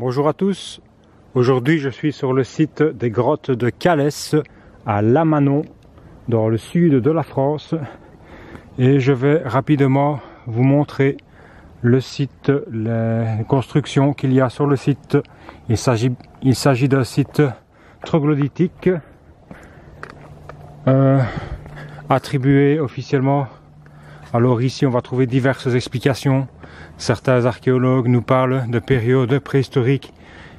Bonjour à tous. Aujourd'hui je suis sur le site des grottes de Calès à Lamanon dans le sud de la France et je vais rapidement vous montrer le site, les constructions qu'il y a sur le site. Il s'agit d'un site troglodytique attribué officiellement. Alors ici on va trouver diverses explications. Certains archéologues nous parlent de périodes préhistoriques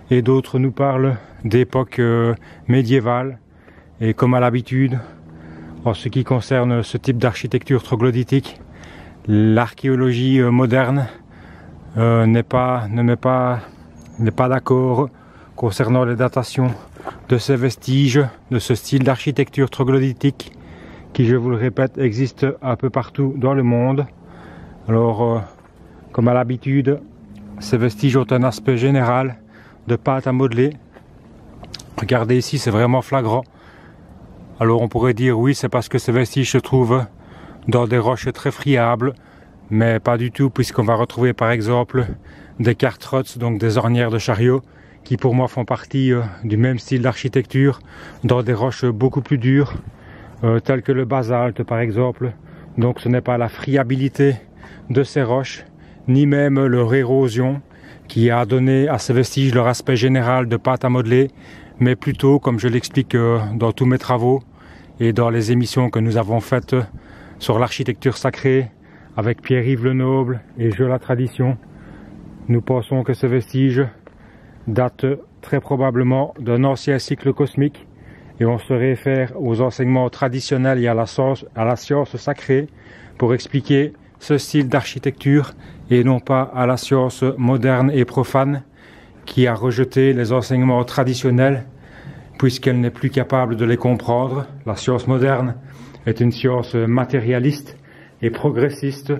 et d'autres nous parlent d'époque médiévale. Et comme à l'habitude, en ce qui concerne ce type d'architecture troglodytique, l'archéologie moderne n'est pas d'accord concernant les datations de ces vestiges, de ce style d'architecture troglodytique qui, je vous le répète, existe un peu partout dans le monde. Alors, comme à l'habitude, ces vestiges ont un aspect général de pâte à modeler. Regardez ici, c'est vraiment flagrant. Alors on pourrait dire oui, c'est parce que ces vestiges se trouvent dans des roches très friables, mais pas du tout, puisqu'on va retrouver par exemple des cartrouts, donc des ornières de chariots, qui pour moi font partie du même style d'architecture, dans des roches beaucoup plus dures, telles que le basalte par exemple. Donc ce n'est pas la friabilité de ces roches, ni même leur érosion qui a donné à ces vestiges leur aspect général de pâte à modeler, mais plutôt, comme je l'explique dans tous mes travaux et dans les émissions que nous avons faites sur l'architecture sacrée avec Pierre-Yves Lenoble et Je la Tradition, nous pensons que ces vestiges datent très probablement d'un ancien cycle cosmique et on se réfère aux enseignements traditionnels et à la science sacrée pour expliquer ce style d'architecture et non pas à la science moderne et profane qui a rejeté les enseignements traditionnels puisqu'elle n'est plus capable de les comprendre. La science moderne est une science matérialiste et progressiste,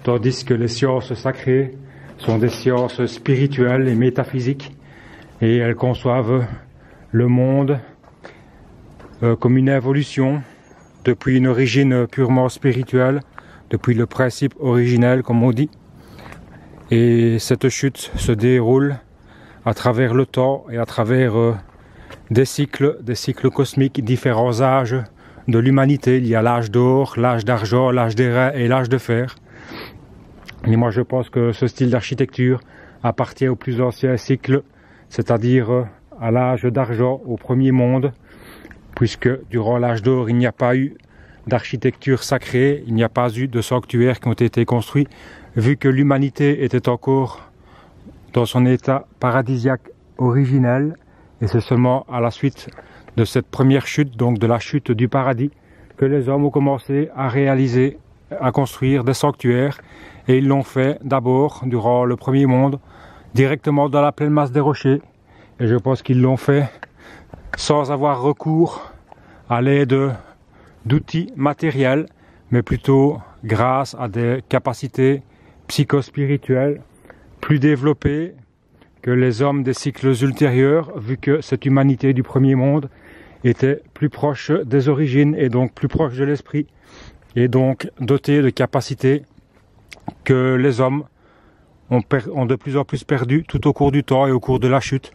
tandis que les sciences sacrées sont des sciences spirituelles et métaphysiques et elles conçoivent le monde comme une évolution depuis une origine purement spirituelle, depuis le principe originel comme on dit. Et cette chute se déroule à travers le temps et à travers des cycles cosmiques, différents âges de l'humanité. Il y a l'âge d'or, l'âge d'argent, l'âge d'airain et l'âge de fer. Et moi je pense que ce style d'architecture appartient au plus ancien cycle, c'est-à-dire à l'âge d'argent, au premier monde, puisque durant l'âge d'or il n'y a pas eu d'architecture sacrée, il n'y a pas eu de sanctuaires qui ont été construits, vu que l'humanité était encore dans son état paradisiaque originel, et c'est seulement à la suite de cette première chute, donc de la chute du paradis, que les hommes ont commencé à construire des sanctuaires, et ils l'ont fait d'abord, durant le premier monde, directement dans la pleine masse des rochers, et je pense qu'ils l'ont fait sans avoir recours à l'aide d'outils matériels, mais plutôt grâce à des capacités psychospirituelles plus développées que les hommes des cycles ultérieurs, vu que cette humanité du premier monde était plus proche des origines et donc plus proche de l'esprit, et donc dotée de capacités que les hommes ont de plus en plus perdu tout au cours du temps et au cours de la chute.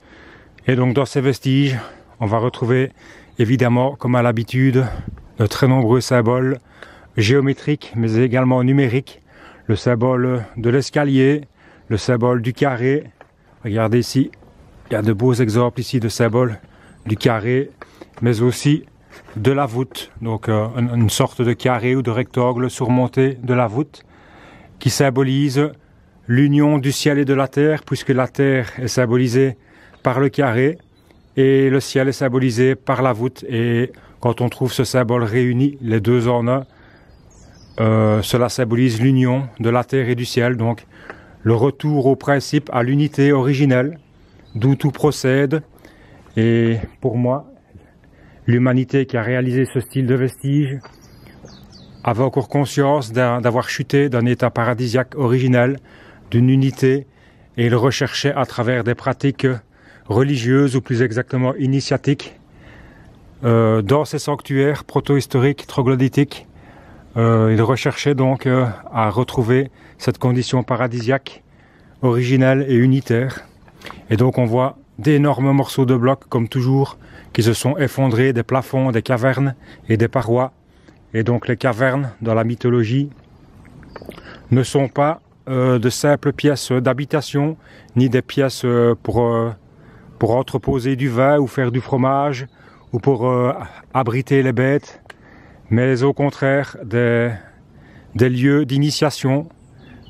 Et donc dans ces vestiges, on va retrouver évidemment, comme à l'habitude, de très nombreux symboles géométriques mais également numériques. Le symbole de l'escalier, le symbole du carré. Regardez ici, il y a de beaux exemples ici de symboles du carré, mais aussi de la voûte. Donc une sorte de carré ou de rectangle surmonté de la voûte qui symbolise l'union du ciel et de la terre, puisque la terre est symbolisée par le carré et le ciel est symbolisé par la voûte. Et quand on trouve ce symbole réuni, les deux en un, cela symbolise l'union de la terre et du ciel, donc le retour au principe, à l'unité originelle, d'où tout procède. Et pour moi, l'humanité qui a réalisé ce style de vestige avait encore conscience d'avoir chuté d'un état paradisiaque originel, d'une unité, et il recherchait à travers des pratiques religieuses, ou plus exactement initiatiques, dans ces sanctuaires proto-historiques, troglodytiques, il recherchait donc à retrouver cette condition paradisiaque, originelle et unitaire. Et donc on voit d'énormes morceaux de blocs, comme toujours, qui se sont effondrés des plafonds, des cavernes et des parois. Et donc les cavernes, dans la mythologie, ne sont pas de simples pièces d'habitation, ni des pièces pour entreposer du vin ou faire du fromage, ou pour abriter les bêtes, mais au contraire des lieux d'initiation,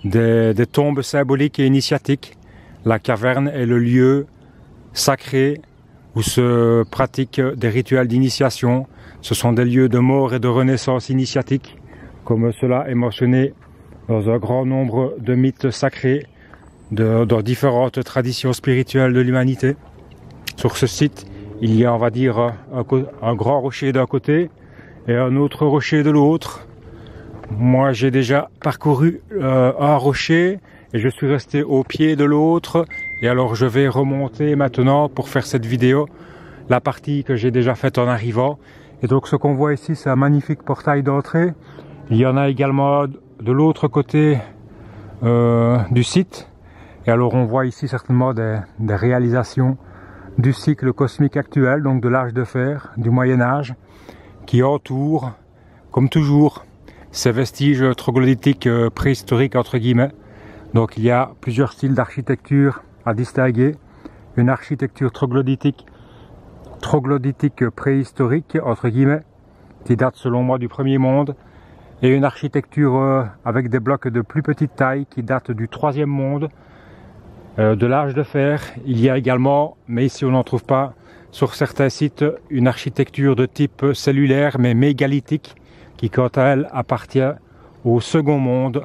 des tombes symboliques et initiatiques. La caverne est le lieu sacré où se pratiquent des rituels d'initiation. Ce sont des lieux de mort et de renaissance initiatique, comme cela est mentionné dans un grand nombre de mythes sacrés dans différentes traditions spirituelles de l'humanité. Sur ce site, il y a, on va dire, un grand rocher d'un côté et un autre rocher de l'autre. Moi, j'ai déjà parcouru un rocher et je suis resté au pied de l'autre. Et alors, je vais remonter maintenant pour faire cette vidéo, la partie que j'ai déjà faite en arrivant. Et donc, ce qu'on voit ici, c'est un magnifique portail d'entrée. Il y en a également de l'autre côté du site. Et alors, on voit ici certainement des réalisations du cycle cosmique actuel, donc de l'âge de fer, du Moyen-Âge, qui entoure, comme toujours, ces vestiges troglodytiques préhistoriques, entre guillemets. Donc il y a plusieurs styles d'architecture à distinguer. Une architecture troglodytique préhistorique, entre guillemets, qui date selon moi du Premier Monde, et une architecture avec des blocs de plus petite taille qui date du Troisième Monde, de l'âge de fer. Il y a également, mais ici on n'en trouve pas sur certains sites, une architecture de type cellulaire mais mégalithique qui quant à elle appartient au Second Monde,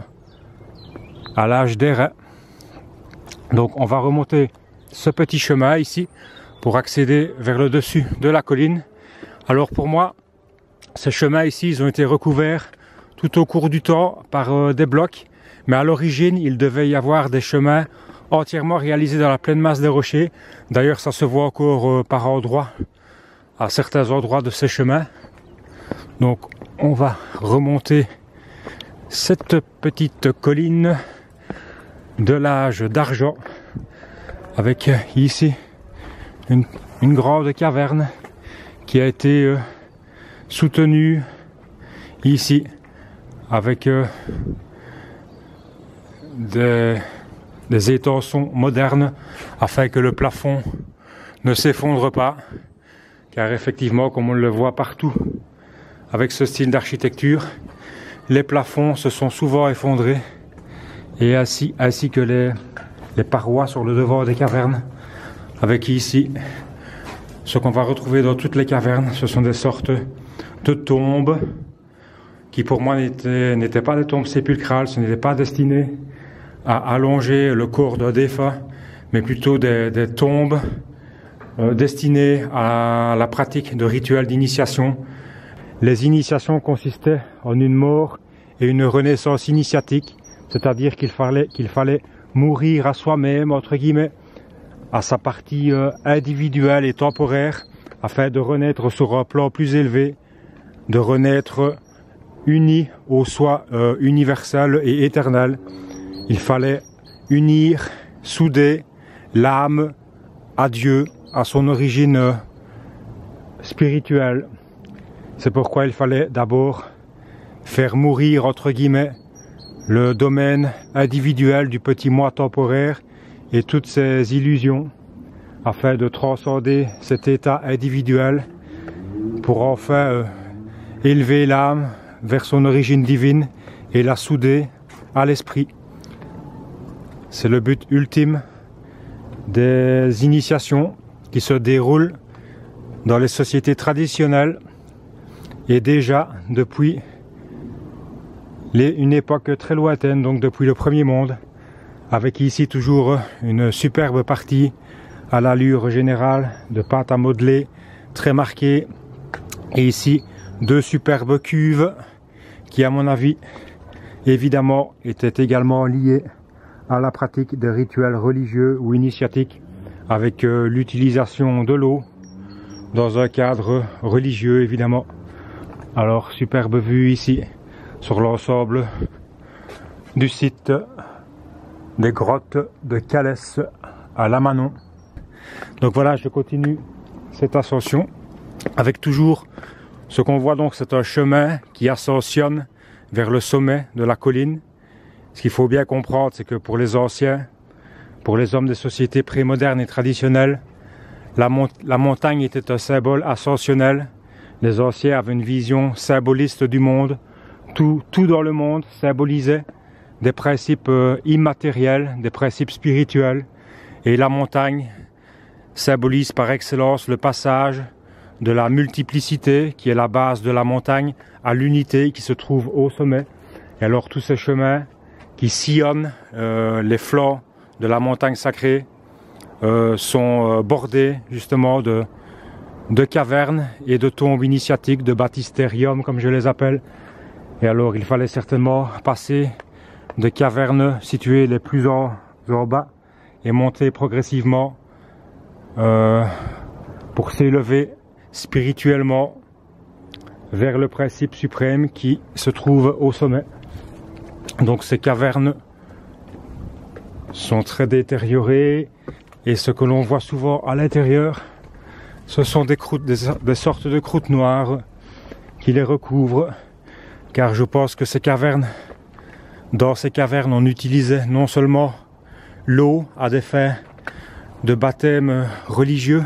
à l'âge d'airain. Donc on va remonter ce petit chemin ici pour accéder vers le dessus de la colline. Alors pour moi, ces chemins ici, ils ont été recouverts tout au cours du temps par des blocs, mais à l'origine il devait y avoir des chemins entièrement réalisé dans la pleine masse des rochers. D'ailleurs, ça se voit encore par endroits, à certains endroits de ces chemins. Donc, on va remonter cette petite colline de l'âge d'argent, avec ici une grande caverne qui a été soutenue ici avec des étançons modernes afin que le plafond ne s'effondre pas, car effectivement, comme on le voit partout avec ce style d'architecture, les plafonds se sont souvent effondrés, et ainsi que les parois sur le devant des cavernes, avec ici ce qu'on va retrouver dans toutes les cavernes. Ce sont des sortes de tombes qui pour moi n'étaient pas des tombes sépulcrales, ce n'était pas destiné à allonger le corps d'un défunt, mais plutôt des tombes destinées à la pratique de rituels d'initiation. Les initiations consistaient en une mort et une renaissance initiatique, c'est-à-dire qu'il fallait mourir à soi-même, entre guillemets, à sa partie individuelle et temporaire, afin de renaître sur un plan plus élevé, de renaître uni au soi universel et éternel. Il fallait unir, souder l'âme à Dieu, à son origine spirituelle. C'est pourquoi il fallait d'abord faire mourir, entre guillemets, le domaine individuel du petit moi temporaire et toutes ses illusions, afin de transcender cet état individuel pour enfin élever l'âme vers son origine divine et la souder à l'esprit. C'est le but ultime des initiations qui se déroulent dans les sociétés traditionnelles et déjà depuis une époque très lointaine, donc depuis le Premier Monde, avec ici toujours une superbe partie à l'allure générale de pâte à modeler très marquée, et ici deux superbes cuves qui, à mon avis, évidemment étaient également liées à la pratique des rituels religieux ou initiatiques, avec l'utilisation de l'eau dans un cadre religieux évidemment. Alors, superbe vue ici sur l'ensemble du site des grottes de Calès à Lamanon. Donc voilà, je continue cette ascension avec toujours ce qu'on voit. Donc c'est un chemin qui ascensionne vers le sommet de la colline. Ce qu'il faut bien comprendre, c'est que pour les anciens, pour les hommes des sociétés prémodernes et traditionnelles, la montagne était un symbole ascensionnel. Les anciens avaient une vision symboliste du monde. Tout dans le monde symbolisait des principes immatériels, des principes spirituels. Et la montagne symbolise par excellence le passage de la multiplicité, qui est la base de la montagne, à l'unité qui se trouve au sommet. Et alors tous ces chemins qui sillonnent les flancs de la montagne sacrée sont bordés justement de cavernes et de tombes initiatiques, de baptistériums comme je les appelle. Et alors il fallait certainement passer de cavernes situées les plus en bas et monter progressivement pour s'élever spirituellement vers le principe suprême qui se trouve au sommet. Donc ces cavernes sont très détériorées et ce que l'on voit souvent à l'intérieur, ce sont des sortes de croûtes noires qui les recouvrent, car je pense que dans ces cavernes on utilisait non seulement l'eau à des fins de baptême religieux,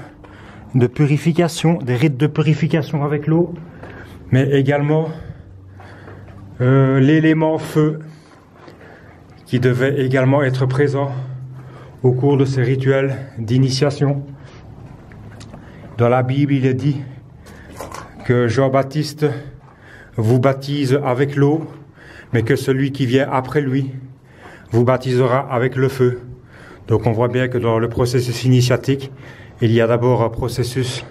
de purification, des rites de purification avec l'eau, mais également l'élément feu qui devait également être présent au cours de ces rituels d'initiation. Dans la Bible, il est dit que Jean-Baptiste vous baptise avec l'eau, mais que celui qui vient après lui vous baptisera avec le feu. Donc on voit bien que dans le processus initiatique, il y a d'abord un processus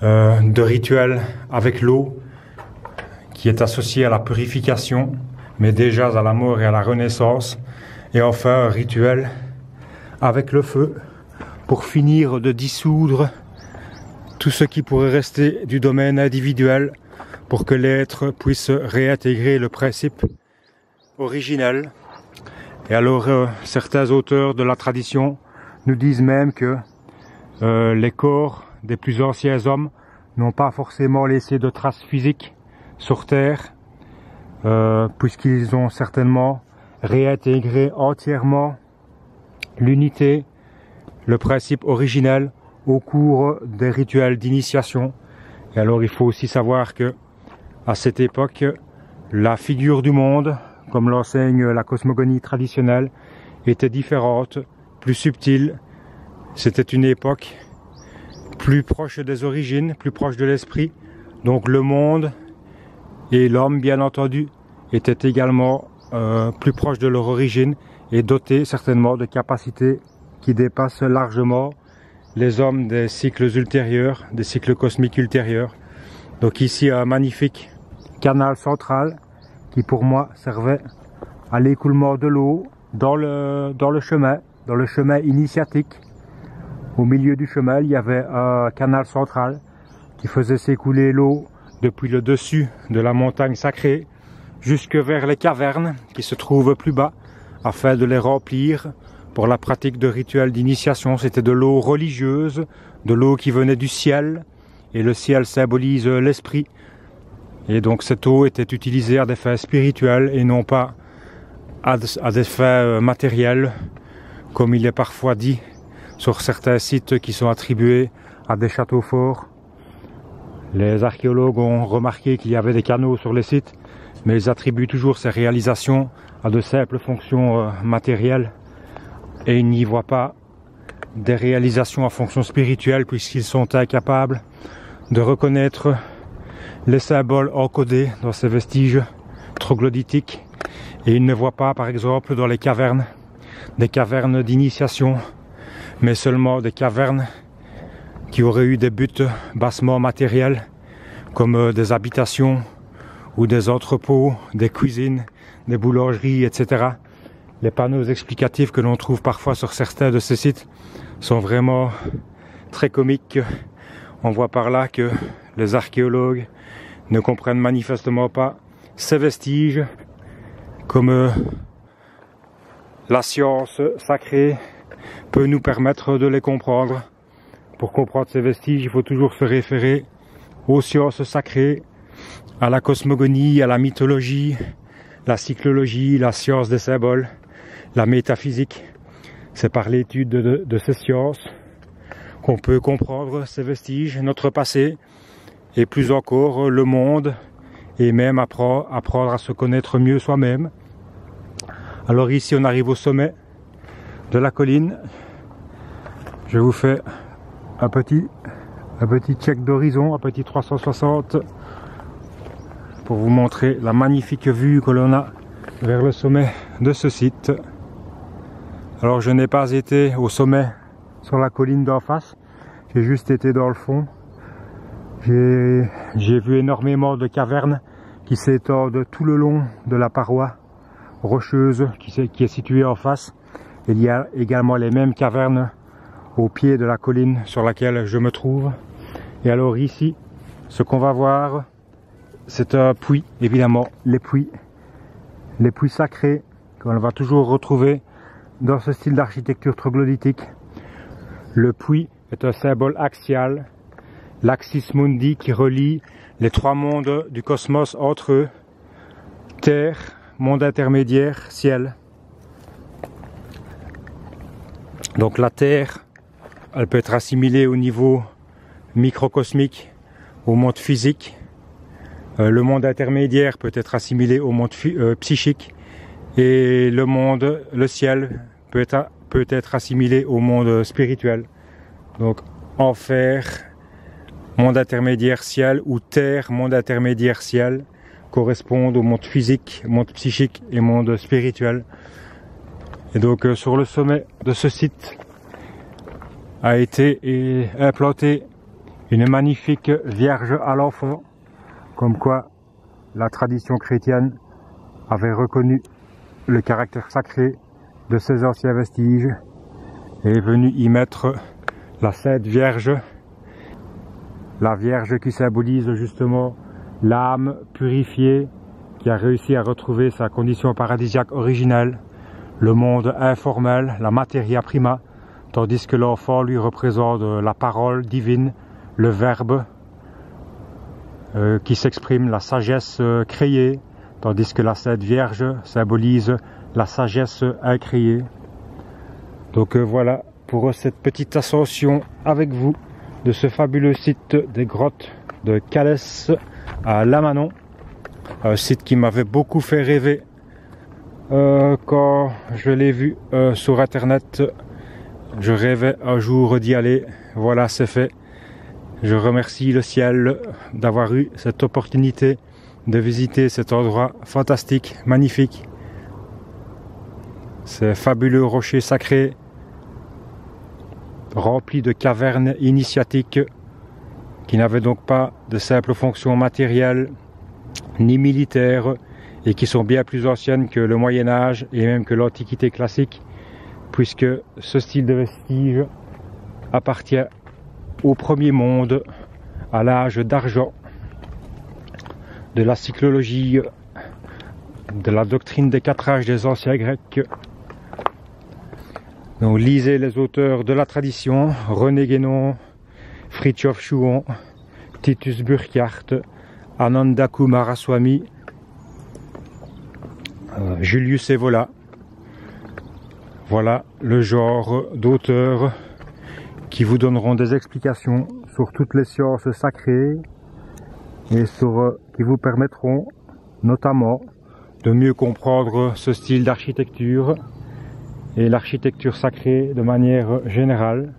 de rituel avec l'eau qui est associé à la purification, mais déjà à la mort et à la renaissance, et enfin un rituel avec le feu pour finir de dissoudre tout ce qui pourrait rester du domaine individuel pour que l'être puisse réintégrer le principe originel. Et alors certains auteurs de la tradition nous disent même que les corps des plus anciens hommes n'ont pas forcément laissé de traces physiques sur Terre, puisqu'ils ont certainement réintégré entièrement l'unité, le principe originel au cours des rituels d'initiation. Et alors il faut aussi savoir que à cette époque, la figure du monde, comme l'enseigne la cosmogonie traditionnelle, était différente, plus subtile. C'était une époque plus proche des origines, plus proche de l'esprit. Donc le monde et l'homme, bien entendu, étaient également plus proches de leur origine et dotés certainement de capacités qui dépassent largement les hommes des cycles ultérieurs, des cycles cosmiques ultérieurs. Donc ici un magnifique canal central qui pour moi servait à l'écoulement de l'eau dans le chemin initiatique. Au milieu du chemin, il y avait un canal central qui faisait s'écouler l'eau depuis le dessus de la montagne sacrée jusque vers les cavernes qui se trouvent plus bas afin de les remplir pour la pratique de rituels d'initiation. C'était de l'eau religieuse, de l'eau qui venait du ciel, et le ciel symbolise l'esprit. Et donc cette eau était utilisée à des fins spirituelles et non pas à des fins matérielles, comme il est parfois dit sur certains sites qui sont attribués à des châteaux forts. Les archéologues ont remarqué qu'il y avait des canaux sur les sites, mais ils attribuent toujours ces réalisations à de simples fonctions matérielles et ils n'y voient pas des réalisations à fonction spirituelle, puisqu'ils sont incapables de reconnaître les symboles encodés dans ces vestiges troglodytiques, et ils ne voient pas par exemple dans les cavernes des cavernes d'initiation, mais seulement des cavernes qui auraient eu des buts bassement matériels, comme des habitations ou des entrepôts, des cuisines, des boulangeries, etc. Les panneaux explicatifs que l'on trouve parfois sur certains de ces sites sont vraiment très comiques. On voit par là que les archéologues ne comprennent manifestement pas ces vestiges comme la science sacrée peut nous permettre de les comprendre. Pour comprendre ces vestiges, il faut toujours se référer aux sciences sacrées, à la cosmogonie, à la mythologie, la cyclologie, la science des symboles, la métaphysique. C'est par l'étude de ces sciences qu'on peut comprendre ces vestiges, notre passé, et plus encore le monde, et même apprendre à se connaître mieux soi-même. Alors ici on arrive au sommet de la colline. Je vous fais un petit check d'horizon, un petit 360 pour vous montrer la magnifique vue que l'on a vers le sommet de ce site. Alors je n'ai pas été au sommet sur la colline d'en face, j'ai juste été dans le fond. J'ai vu énormément de cavernes qui s'étendent tout le long de la paroi rocheuse qui est située en face. Il y a également les mêmes cavernes au pied de la colline sur laquelle je me trouve. Et alors ici, ce qu'on va voir, c'est un puits, évidemment, les puits sacrés qu'on va toujours retrouver dans ce style d'architecture troglodytique. Le puits est un symbole axial, l'axis mundi qui relie les trois mondes du cosmos entre eux, terre, monde intermédiaire, ciel. Donc la terre, elle peut être assimilée au niveau microcosmique, au monde physique. Le monde intermédiaire peut être assimilé au monde psychique. Et le ciel, peut être assimilé au monde spirituel. Donc enfer, monde intermédiaire ciel, ou terre, monde intermédiaire ciel, correspondent au monde physique, monde psychique et monde spirituel. Et donc sur le sommet de ce site a été implantée une magnifique Vierge à l'enfant, comme quoi la tradition chrétienne avait reconnu le caractère sacré de ces anciens vestiges et est venu y mettre la Sainte Vierge, la Vierge qui symbolise justement l'âme purifiée qui a réussi à retrouver sa condition paradisiaque originelle, le monde informel, la materia prima, tandis que l'enfant lui représente la parole divine, le verbe qui s'exprime, la sagesse créée, tandis que la Sainte Vierge symbolise la sagesse incréée. Donc voilà pour cette petite ascension avec vous de ce fabuleux site des grottes de Calès à Lamanon, un site qui m'avait beaucoup fait rêver quand je l'ai vu sur internet. Je rêvais un jour d'y aller, voilà, c'est fait. Je remercie le ciel d'avoir eu cette opportunité de visiter cet endroit fantastique, magnifique. Ces fabuleux rochers sacrés remplis de cavernes initiatiques qui n'avaient donc pas de simple fonction matérielle ni militaire et qui sont bien plus anciennes que le Moyen-Âge et même que l'Antiquité classique, puisque ce style de vestige appartient au premier monde, à l'âge d'argent, de la cyclologie, de la doctrine des 4 âges des anciens Grecs. Donc lisez les auteurs de la tradition, René Guénon, Fritjof Schuon, Titus Burckhardt, Ananda Coomaraswamy, Julius Evola. Voilà le genre d'auteurs qui vous donneront des explications sur toutes les sciences sacrées et qui vous permettront notamment de mieux comprendre ce style d'architecture et l'architecture sacrée de manière générale.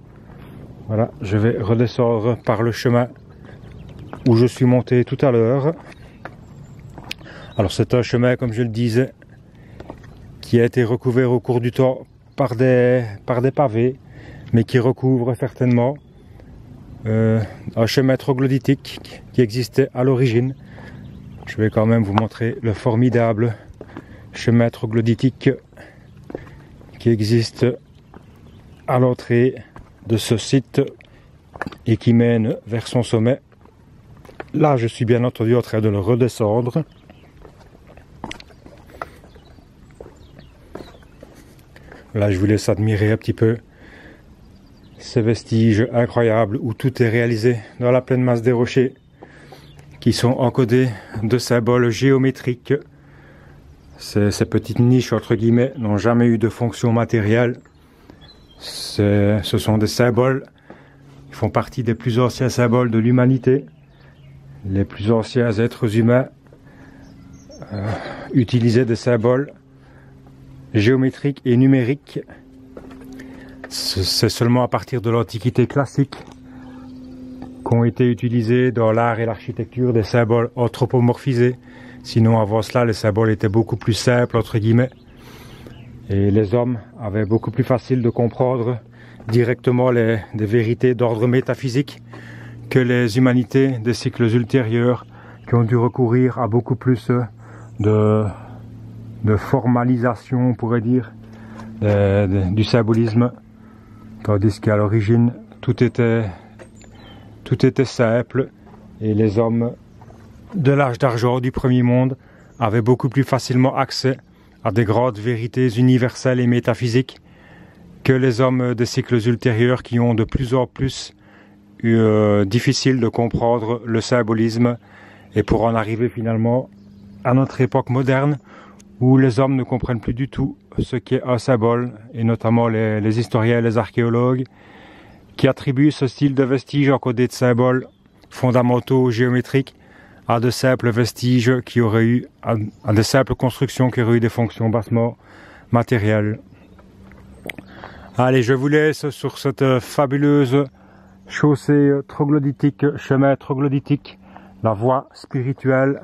Voilà, je vais redescendre par le chemin où je suis monté tout à l'heure. Alors c'est un chemin, comme je le disais, qui a été recouvert au cours du temps par des pavés, mais qui recouvre certainement un chemin troglodytique qui existait à l'origine. Je vais quand même vous montrer le formidable chemin troglodytique qui existe à l'entrée de ce site et qui mène vers son sommet. Là, je suis bien entendu en train de le redescendre. Là, je vous laisse admirer un petit peu Ces vestiges incroyables où tout est réalisé dans la pleine masse des rochers qui sont encodés de symboles géométriques. Ces petites niches entre guillemets n'ont jamais eu de fonction matérielle. Ce sont des symboles qui font partie des plus anciens symboles de l'humanité. Les plus anciens êtres humains utilisaient des symboles géométriques et numériques. C'est seulement à partir de l'Antiquité classique qu'ont été utilisés dans l'art et l'architecture des symboles anthropomorphisés. Sinon, avant cela, les symboles étaient beaucoup plus simples, entre guillemets. Et les hommes avaient beaucoup plus facile de comprendre directement des vérités d'ordre métaphysique que les humanités des siècles ultérieurs qui ont dû recourir à beaucoup plus de formalisation, on pourrait dire, du symbolisme. Tandis qu'à l'origine, tout était simple et les hommes de l'âge d'argent du premier monde avaient beaucoup plus facilement accès à des grandes vérités universelles et métaphysiques que les hommes des siècles ultérieurs qui ont de plus en plus difficile de comprendre le symbolisme et pour en arriver finalement à notre époque moderne où les hommes ne comprennent plus du tout ce qu'est un symbole, et notamment les historiens et les archéologues, qui attribuent ce style de vestiges encodés de symboles fondamentaux géométriques à de simples vestiges qui auraient eu, à de simples constructions qui auraient eu des fonctions bassement matérielles. Allez, je vous laisse sur cette fabuleuse chaussée troglodytique, chemin troglodytique, la voie spirituelle,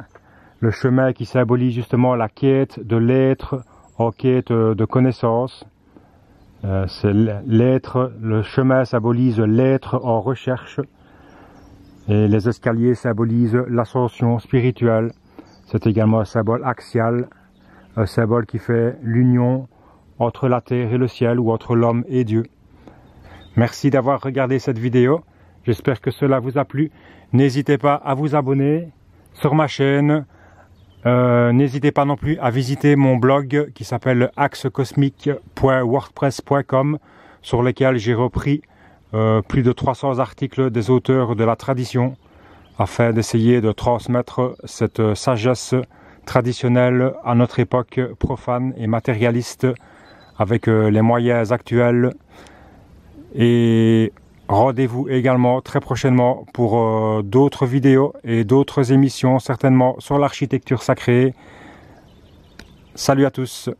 le chemin qui symbolise justement la quête de l'être en quête de connaissance. C'est l'être, le chemin symbolise l'être en recherche et les escaliers symbolisent l'ascension spirituelle. C'est également un symbole axial, un symbole qui fait l'union entre la terre et le ciel ou entre l'homme et Dieu. Merci d'avoir regardé cette vidéo, j'espère que cela vous a plu. N'hésitez pas à vous abonner sur ma chaîne. N'hésitez pas non plus à visiter mon blog qui s'appelle axecosmique.wordpress.com sur lequel j'ai repris plus de 300 articles des auteurs de la tradition afin d'essayer de transmettre cette sagesse traditionnelle à notre époque profane et matérialiste avec les moyens actuels. Et rendez-vous également très prochainement pour d'autres vidéos et d'autres émissions certainement sur l'architecture sacrée. Salut à tous!